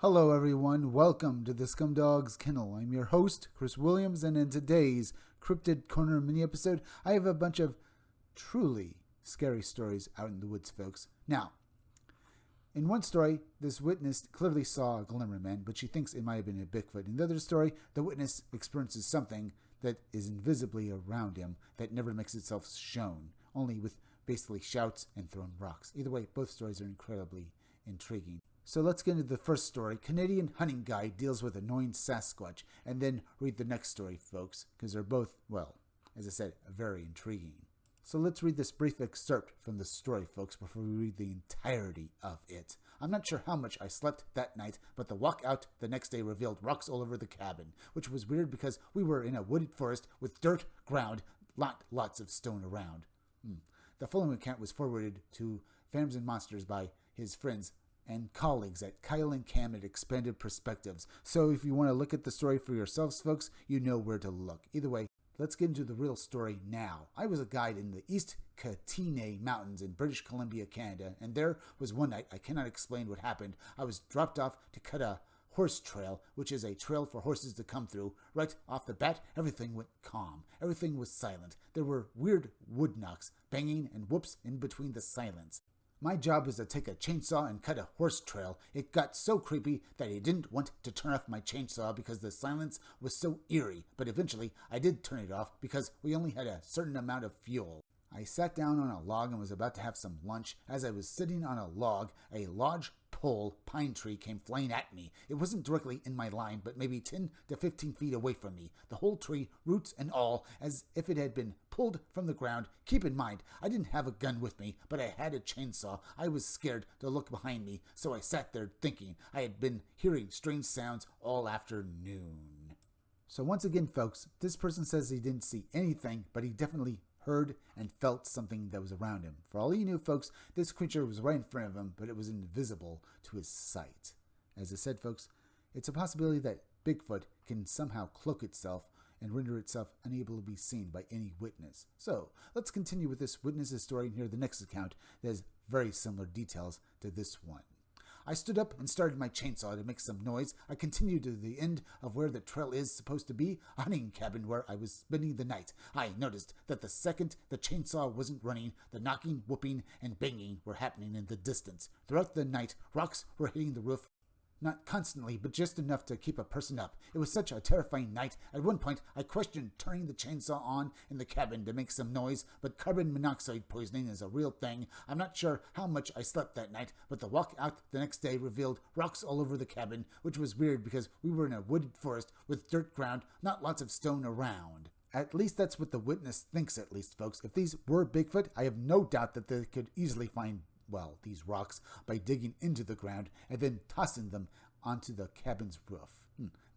Hello, everyone. Welcome to the Scumdog's Kennel. I'm your host, Chris Williams, and in today's Cryptid Corner mini episode, I have a bunch of truly scary stories out in the woods, folks. Now, in one story, this witness clearly saw a glimmer man, but she thinks it might have been a Bigfoot. In the other story, the witness experiences something that is invisibly around him that never makes itself shown, only with basically shouts and thrown rocks. Either way, both stories are incredibly intriguing. So let's get into the first story. Canadian hunting guy deals with annoying Sasquatch, and then read the next story, folks, because they're both, well, as I said, very intriguing. So let's read this brief excerpt from the story, folks, before we read the entirety of it. I'm not sure how much I slept that night, but the walk out the next day revealed rocks all over the cabin, which was weird because we were in a wooded forest with dirt ground, lots of stone around. The following account was forwarded to Phantoms and Monsters by his friends and colleagues at Kyle and Cam at Expanded Perspectives. So if you want to look at the story for yourselves, folks, you know where to look. Either way, let's get into the real story now. I was a guide in the East Katine Mountains in British Columbia, Canada, and there was one night, I cannot explain what happened. I was dropped off to cut a horse trail, which is a trail for horses to come through. Right off the bat, everything went calm. Everything was silent. There were weird wood knocks, banging, and whoops in between the silence. My job was to take a chainsaw and cut a horse trail. It got so creepy that I didn't want to turn off my chainsaw because the silence was so eerie, but eventually I did turn it off because we only had a certain amount of fuel. I sat down on a log and was about to have some lunch. As I was sitting on a log, a large pine tree came flying at me. It wasn't directly in my line, but maybe 10 to 15 feet away from me. The whole tree, roots and all, as if it had been pulled from the ground. Keep in mind, I didn't have a gun with me, but I had a chainsaw. I was scared to look behind me, so I sat there thinking. I had been hearing strange sounds all afternoon. So once again, folks, this person says he didn't see anything, but he definitely heard and felt something that was around him. For all you knew, folks, this creature was right in front of him, but it was invisible to his sight. As I said, folks, it's a possibility that Bigfoot can somehow cloak itself and render itself unable to be seen by any witness. So let's continue with this witness's story and hear the next account that has very similar details to this one. I stood up and started my chainsaw to make some noise. I continued to the end of where the trail is supposed to be, a hunting cabin where I was spending the night. I noticed that the second the chainsaw wasn't running, the knocking, whooping, and banging were happening in the distance. Throughout the night, rocks were hitting the roof. Not constantly, but just enough to keep a person up. It was such a terrifying night. At one point, I questioned turning the chainsaw on in the cabin to make some noise, but carbon monoxide poisoning is a real thing. I'm not sure how much I slept that night, but the walk out the next day revealed rocks all over the cabin, which was weird because we were in a wooded forest with dirt ground, not lots of stone around. At least that's what the witness thinks, at least, folks. If these were Bigfoot, I have no doubt that they could easily find these rocks by digging into the ground and then tossing them onto the cabin's roof.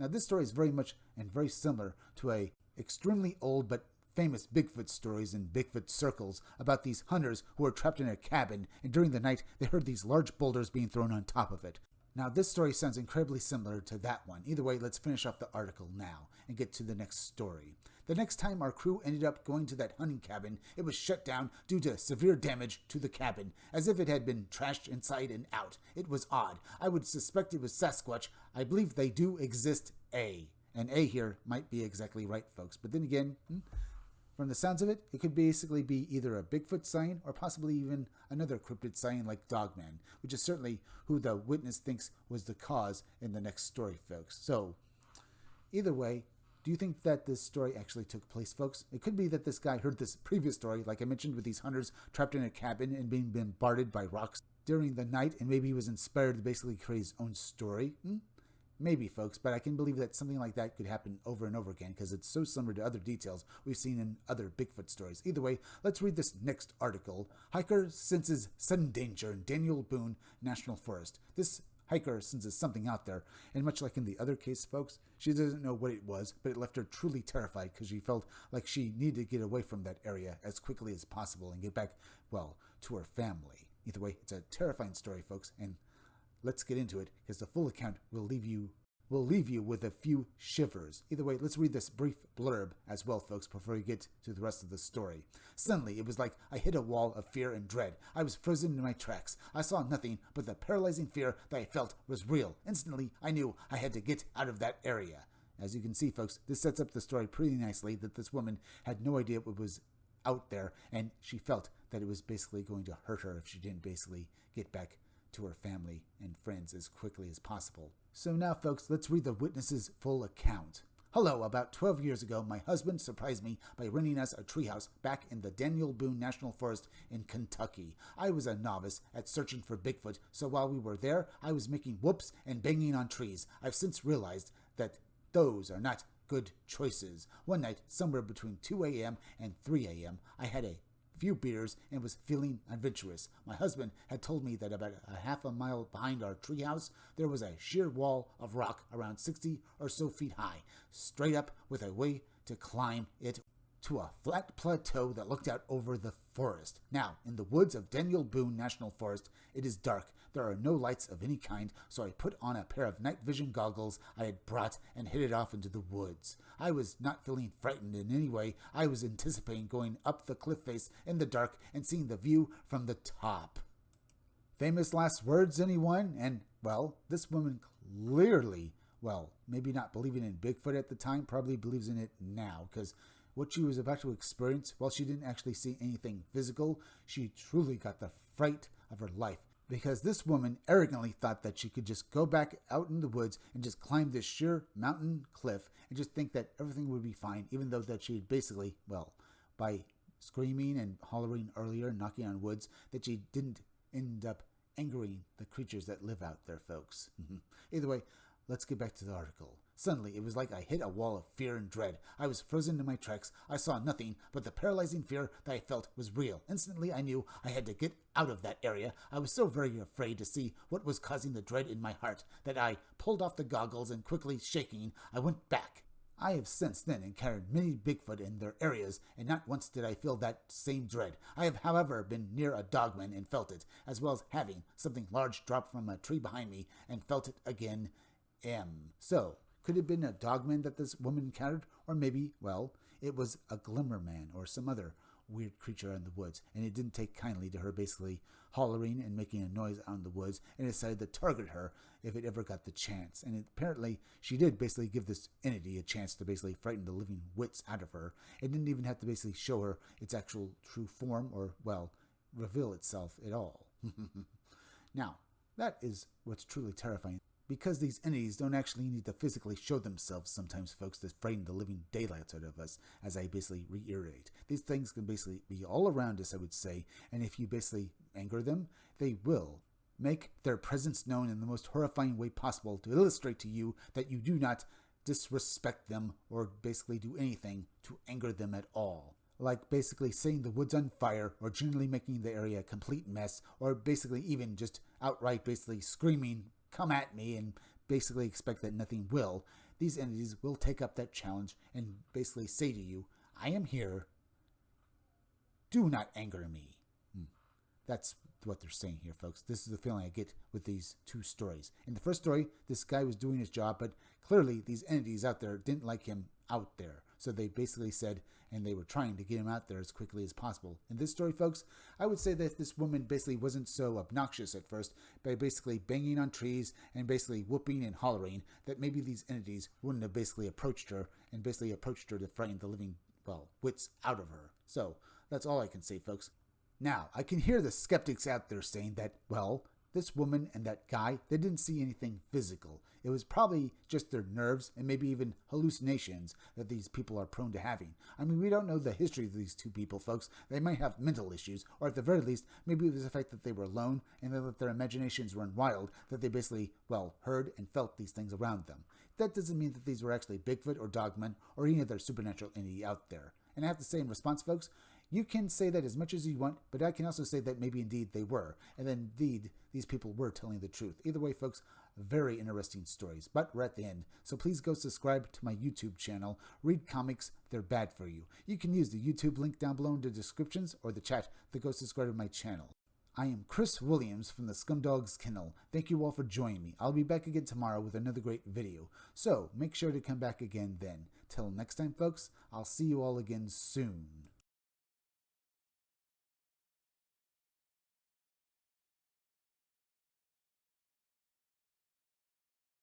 Now, this story is very much and very similar to a extremely old but famous Bigfoot stories in Bigfoot circles about these hunters who were trapped in a cabin, and during the night they heard these large boulders being thrown on top of it. Now, this story sounds incredibly similar to that one. Either way, let's finish off the article now and get to the next story. The next time our crew ended up going to that hunting cabin, it was shut down due to severe damage to the cabin, as if it had been trashed inside and out. It was odd. I would suspect it was Sasquatch. I believe they do exist, and A here might be exactly right, folks. But then again, from the sounds of it, it could basically be either a Bigfoot sign or possibly even another cryptid sign like Dogman, which is certainly who the witness thinks was the cause in the next story, folks. So, either way, do you think that this story actually took place, folks? It could be that this guy heard this previous story, like I mentioned, with these hunters trapped in a cabin and being bombarded by rocks during the night, and maybe he was inspired to basically create his own story. Maybe, folks, but I can believe that something like that could happen over and over again because it's so similar to other details we've seen in other Bigfoot stories. Either way, let's read this next article. Hiker senses sudden danger in Daniel Boone National Forest. This hiker senses something out there, and much like in the other case, folks, she doesn't know what it was, but it left her truly terrified because she felt like she needed to get away from that area as quickly as possible and get back, to her family. Either way, it's a terrifying story, folks, and let's get into it because the full account will leave you will leave you with a few shivers. Either way, let's read this brief blurb as well, folks, before we get to the rest of the story. Suddenly, it was like I hit a wall of fear and dread. I was frozen in my tracks. I saw nothing, but the paralyzing fear that I felt was real. Instantly, I knew I had to get out of that area. As you can see, folks, this sets up the story pretty nicely that this woman had no idea what was out there, and she felt that it was basically going to hurt her if she didn't basically get back to her family and friends as quickly as possible. So now, folks, let's read the witness's full account. Hello, about 12 years ago, my husband surprised me by renting us a treehouse back in the Daniel Boone National Forest in Kentucky. I was a novice at searching for Bigfoot, so while we were there, I was making whoops and banging on trees. I've since realized that those are not good choices. One night, somewhere between 2 a.m. and 3 a.m., I had a few beers and was feeling adventurous. My husband had told me that about a half a mile behind our treehouse, there was a sheer wall of rock around 60 or so feet high, straight up with a way to climb it to a flat plateau that looked out over the forest. Now, in the woods of Daniel Boone National Forest, it is dark. There are no lights of any kind, so I put on a pair of night vision goggles I had brought and headed off into the woods. I was not feeling frightened in any way. I was anticipating going up the cliff face in the dark and seeing the view from the top. Famous last words, anyone? And, well, this woman clearly, well, maybe not believing in Bigfoot at the time, probably believes in it now, because what she was about to experience, while she didn't actually see anything physical, she truly got the fright of her life, because this woman arrogantly thought that she could just go back out in the woods and just climb this sheer mountain cliff and just think that everything would be fine, even though that she had basically, well, by screaming and hollering earlier and knocking on woods, that she didn't end up angering the creatures that live out there, folks. Either way, let's get back to the article. Suddenly, it was like I hit a wall of fear and dread. I was frozen in my tracks. I saw nothing, but the paralyzing fear that I felt was real. Instantly, I knew I had to get out of that area. I was so very afraid to see what was causing the dread in my heart that I pulled off the goggles and quickly shaking, I went back. I have since then encountered many Bigfoot in their areas, and not once did I feel that same dread. I have, however, been near a dogman and felt it, as well as having something large drop from a tree behind me and felt it again. So, could it have been a dogman that this woman encountered? Or maybe, well, it was a glimmerman or some other weird creature in the woods, and it didn't take kindly to her basically hollering and making a noise out in the woods and decided to target her if it ever got the chance. And apparently she did basically give this entity a chance to basically frighten the living wits out of her. It didn't even have to basically show her its actual true form or, well, reveal itself at all. Now, that is what's truly terrifying. Because these entities don't actually need to physically show themselves sometimes, folks, to frighten the living daylights out of us, as I basically reiterate. These things can basically be all around us, I would say, and if you basically anger them, they will make their presence known in the most horrifying way possible to illustrate to you that you do not disrespect them or basically do anything to anger them at all. Like basically setting the woods on fire or generally making the area a complete mess, or basically even just outright basically screaming, "Come at me," and basically expect that nothing will. These entities will take up that challenge and basically say to you, "I am here. Do not anger me." That's what they're saying here, folks. This is the feeling I get with these two stories. In the first story, this guy was doing his job, but clearly these entities out there didn't like him out there. So they basically said, and they were trying to get him out there as quickly as possible. In this story, folks, I would say that this woman basically wasn't so obnoxious at first by basically banging on trees and basically whooping and hollering that maybe these entities wouldn't have basically approached her and basically approached her to frighten the living, well, wits out of her. So that's all I can say, folks. Now, I can hear the skeptics out there saying that, well, this woman and that guy, they didn't see anything physical. It was probably just their nerves and maybe even hallucinations that these people are prone to having. I mean, we don't know the history of these two people, folks. They might have mental issues, or at the very least, maybe it was the fact that they were alone and that their imaginations run wild, that they basically, well, heard and felt these things around them. That doesn't mean that these were actually Bigfoot or Dogman or any other supernatural entity out there. And I have to say in response, folks, you can say that as much as you want, but I can also say that maybe indeed they were, and then indeed these people were telling the truth. Either way, folks, very interesting stories, but we're at the end, so please go subscribe to my YouTube channel. Read comics, they're bad for you. You can use the YouTube link down below in the descriptions or the chat to go subscribe to my channel. I am Chris Williams from the Scumdogs Kennel. Thank you all for joining me. I'll be back again tomorrow with another great video. So make sure to come back again then. Till next time, folks, I'll see you all again soon.